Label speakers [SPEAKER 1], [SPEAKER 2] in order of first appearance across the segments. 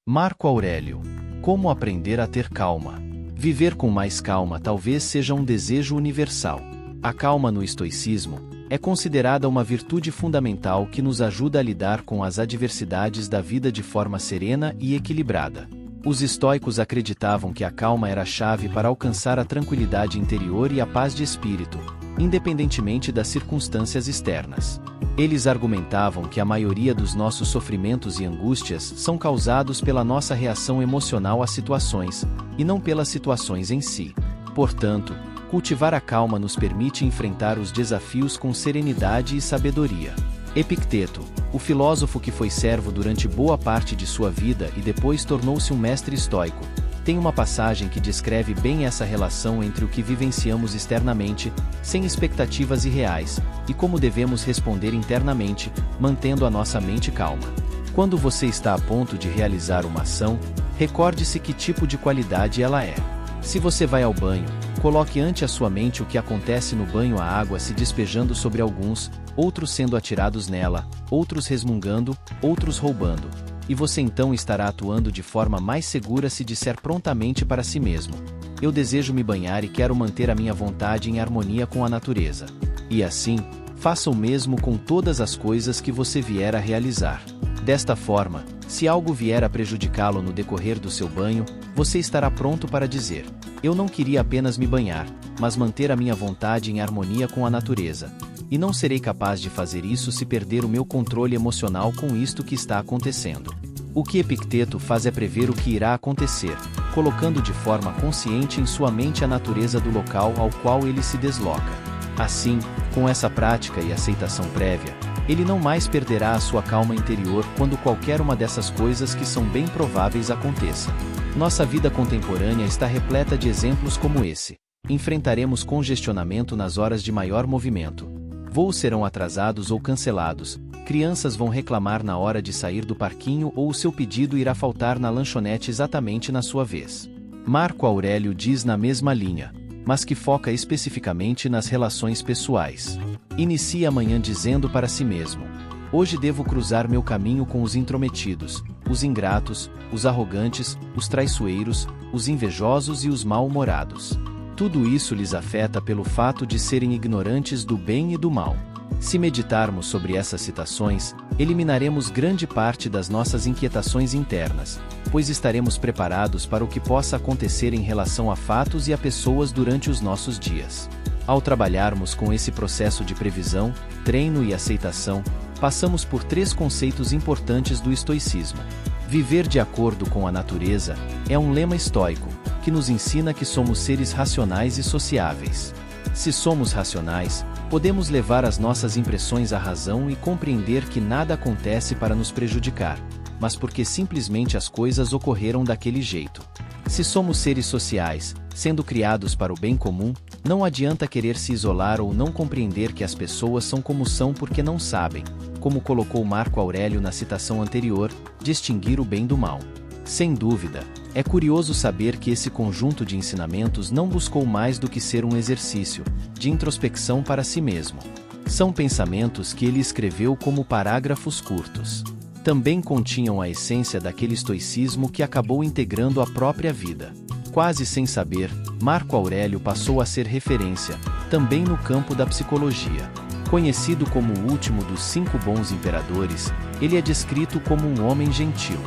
[SPEAKER 1] Marco Aurélio. Como aprender a ter calma? Viver com mais calma talvez seja um desejo universal. A calma no estoicismo é considerada uma virtude fundamental que nos ajuda a lidar com as adversidades da vida de forma serena e equilibrada. Os estoicos acreditavam que a calma era a chave para alcançar a tranquilidade interior e a paz de espírito, independentemente das circunstâncias externas. Eles argumentavam que a maioria dos nossos sofrimentos e angústias são causados pela nossa reação emocional às situações, e não pelas situações em si. Portanto, cultivar a calma nos permite enfrentar os desafios com serenidade e sabedoria. Epicteto, o filósofo que foi servo durante boa parte de sua vida e depois tornou-se um mestre estoico, tem uma passagem que descreve bem essa relação entre o que vivenciamos externamente, sem expectativas irreais, e como devemos responder internamente, mantendo a nossa mente calma. Quando você está a ponto de realizar uma ação, recorde-se que tipo de qualidade ela é. Se você vai ao banho, coloque ante a sua mente o que acontece no banho, a água se despejando sobre alguns, outros sendo atirados nela, outros resmungando, outros roubando. E você então estará atuando de forma mais segura se disser prontamente para si mesmo: eu desejo me banhar e quero manter a minha vontade em harmonia com a natureza. E assim, faça o mesmo com todas as coisas que você vier a realizar. Desta forma, se algo vier a prejudicá-lo no decorrer do seu banho, você estará pronto para dizer: eu não queria apenas me banhar, mas manter a minha vontade em harmonia com a natureza. E não serei capaz de fazer isso se perder o meu controle emocional com isto que está acontecendo. O que Epicteto faz é prever o que irá acontecer, colocando de forma consciente em sua mente a natureza do local ao qual ele se desloca. Assim, com essa prática e aceitação prévia, ele não mais perderá a sua calma interior quando qualquer uma dessas coisas que são bem prováveis aconteça. Nossa vida contemporânea está repleta de exemplos como esse. Enfrentaremos congestionamento nas horas de maior movimento. Voos serão atrasados ou cancelados, crianças vão reclamar na hora de sair do parquinho ou o seu pedido irá faltar na lanchonete exatamente na sua vez. Marco Aurélio diz na mesma linha, mas que foca especificamente nas relações pessoais. Inicie amanhã dizendo para si mesmo: hoje devo cruzar meu caminho com os intrometidos, os ingratos, os arrogantes, os traiçoeiros, os invejosos e os mal-humorados. Tudo isso lhes afeta pelo fato de serem ignorantes do bem e do mal. Se meditarmos sobre essas citações, eliminaremos grande parte das nossas inquietações internas, pois estaremos preparados para o que possa acontecer em relação a fatos e a pessoas durante os nossos dias. Ao trabalharmos com esse processo de previsão, treino e aceitação, passamos por 3 conceitos importantes do estoicismo. Viver de acordo com a natureza é um lema estoico, que nos ensina que somos seres racionais e sociáveis. Se somos racionais, podemos levar as nossas impressões à razão e compreender que nada acontece para nos prejudicar, mas porque simplesmente as coisas ocorreram daquele jeito. Se somos seres sociais, sendo criados para o bem comum, não adianta querer se isolar ou não compreender que as pessoas são como são porque não sabem, como colocou Marco Aurélio na citação anterior, distinguir o bem do mal. Sem dúvida, é curioso saber que esse conjunto de ensinamentos não buscou mais do que ser um exercício de introspecção para si mesmo. São pensamentos que ele escreveu como parágrafos curtos. Também continham a essência daquele estoicismo que acabou integrando a própria vida. Quase sem saber, Marco Aurélio passou a ser referência, também no campo da psicologia. Conhecido como o último dos 5 bons imperadores, ele é descrito como um homem gentil.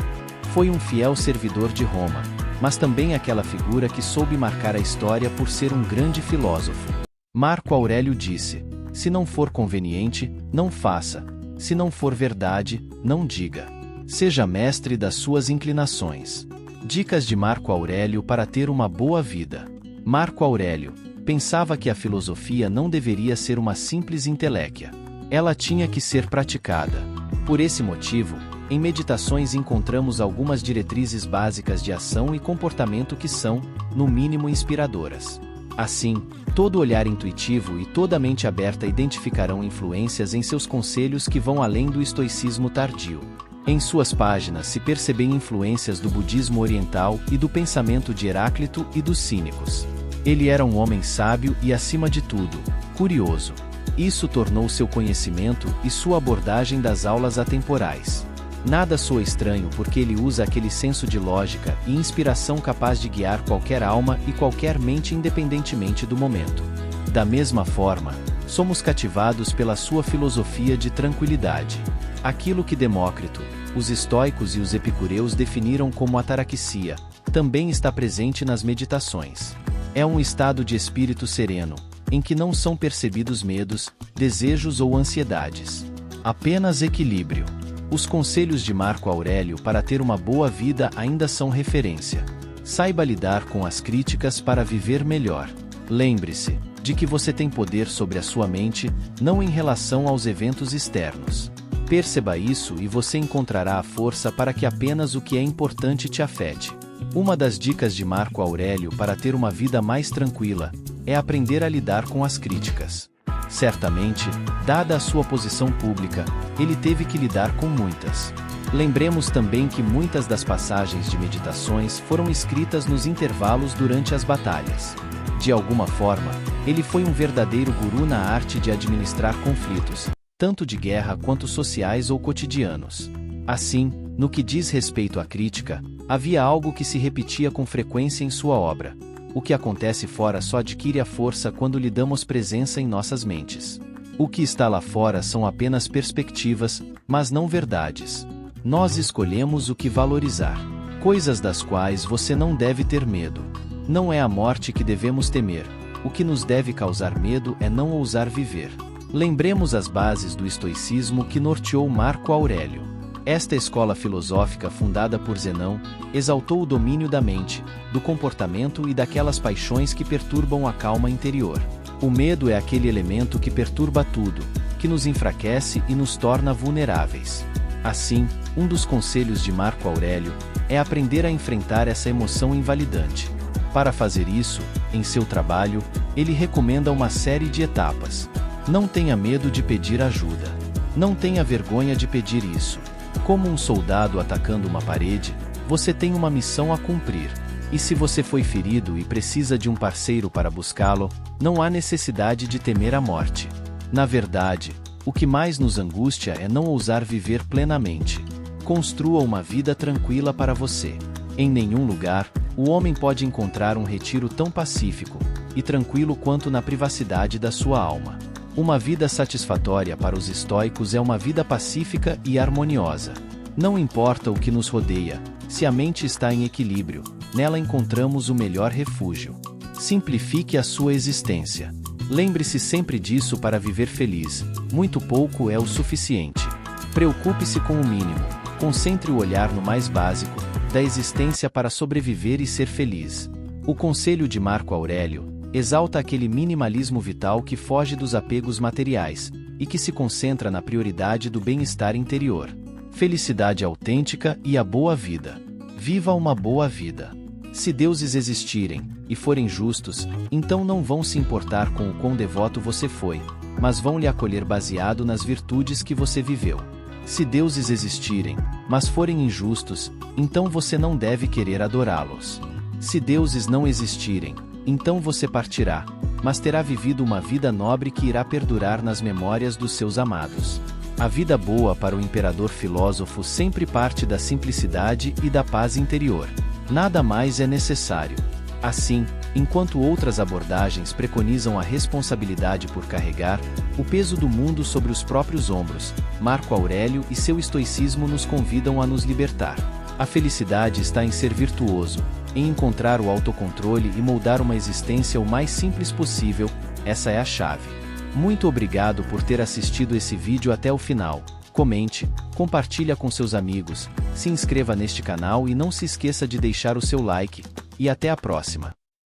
[SPEAKER 1] Foi um fiel servidor de Roma, mas também aquela figura que soube marcar a história por ser um grande filósofo. Marco Aurélio disse: se não for conveniente, não faça. Se não for verdade, não diga. Seja mestre das suas inclinações. Dicas de Marco Aurélio para ter uma boa vida. Marco Aurélio pensava que a filosofia não deveria ser uma simples inteléquia. Ela tinha que ser praticada. Por esse motivo, em Meditações encontramos algumas diretrizes básicas de ação e comportamento que são, no mínimo, inspiradoras. Assim, todo olhar intuitivo e toda mente aberta identificarão influências em seus conselhos que vão além do estoicismo tardio. Em suas páginas se percebem influências do budismo oriental e do pensamento de Heráclito e dos cínicos. Ele era um homem sábio e, acima de tudo, curioso. Isso tornou seu conhecimento e sua abordagem das aulas atemporais. Nada soa estranho porque ele usa aquele senso de lógica e inspiração capaz de guiar qualquer alma e qualquer mente independentemente do momento. Da mesma forma, somos cativados pela sua filosofia de tranquilidade. Aquilo que Demócrito, os estoicos e os epicureus definiram como ataraxia, também está presente nas meditações. É um estado de espírito sereno, em que não são percebidos medos, desejos ou ansiedades. Apenas equilíbrio. Os conselhos de Marco Aurélio para ter uma boa vida ainda são referência. Saiba lidar com as críticas para viver melhor. Lembre-se de que você tem poder sobre a sua mente, não em relação aos eventos externos. Perceba isso e você encontrará a força para que apenas o que é importante te afete. Uma das dicas de Marco Aurélio para ter uma vida mais tranquila é aprender a lidar com as críticas. Certamente, dada a sua posição pública, ele teve que lidar com muitas. Lembremos também que muitas das passagens de meditações foram escritas nos intervalos durante as batalhas. De alguma forma, ele foi um verdadeiro guru na arte de administrar conflitos, tanto de guerra quanto sociais ou cotidianos. Assim, no que diz respeito à crítica, havia algo que se repetia com frequência em sua obra. O que acontece fora só adquire a força quando lhe damos presença em nossas mentes. O que está lá fora são apenas perspectivas, mas não verdades. Nós escolhemos o que valorizar. Coisas das quais você não deve ter medo. Não é a morte que devemos temer. O que nos deve causar medo é não ousar viver. Lembremos as bases do estoicismo que norteou Marco Aurélio. Esta escola filosófica fundada por Zenão, exaltou o domínio da mente, do comportamento e daquelas paixões que perturbam a calma interior. O medo é aquele elemento que perturba tudo, que nos enfraquece e nos torna vulneráveis. Assim, um dos conselhos de Marco Aurélio é aprender a enfrentar essa emoção invalidante. Para fazer isso, em seu trabalho, ele recomenda uma série de etapas. Não tenha medo de pedir ajuda. Não tenha vergonha de pedir isso. Como um soldado atacando uma parede, você tem uma missão a cumprir. E se você foi ferido e precisa de um parceiro para buscá-lo, não há necessidade de temer a morte. Na verdade, o que mais nos angustia é não ousar viver plenamente. Construa uma vida tranquila para você. Em nenhum lugar, o homem pode encontrar um retiro tão pacífico e tranquilo quanto na privacidade da sua alma. Uma vida satisfatória para os estoicos é uma vida pacífica e harmoniosa. Não importa o que nos rodeia, se a mente está em equilíbrio, nela encontramos o melhor refúgio. Simplifique a sua existência. Lembre-se sempre disso para viver feliz. Muito pouco é o suficiente. Preocupe-se com o mínimo. Concentre o olhar no mais básico da existência para sobreviver e ser feliz. O conselho de Marco Aurélio exalta aquele minimalismo vital que foge dos apegos materiais e que se concentra na prioridade do bem-estar interior. Felicidade autêntica e a boa vida. Viva uma boa vida. Se deuses existirem e forem justos, então não vão se importar com o quão devoto você foi, mas vão lhe acolher baseado nas virtudes que você viveu. Se deuses existirem, mas forem injustos, então você não deve querer adorá-los. Se deuses não existirem, então você partirá, mas terá vivido uma vida nobre que irá perdurar nas memórias dos seus amados. A vida boa para o imperador filósofo sempre parte da simplicidade e da paz interior. Nada mais é necessário. Assim, enquanto outras abordagens preconizam a responsabilidade por carregar o peso do mundo sobre os próprios ombros, Marco Aurélio e seu estoicismo nos convidam a nos libertar. A felicidade está em ser virtuoso, em encontrar o autocontrole e moldar uma existência o mais simples possível. Essa é a chave. Muito obrigado por ter assistido esse vídeo até o final. Comente, compartilhe com seus amigos, se inscreva neste canal e não se esqueça de deixar o seu like. E até a próxima.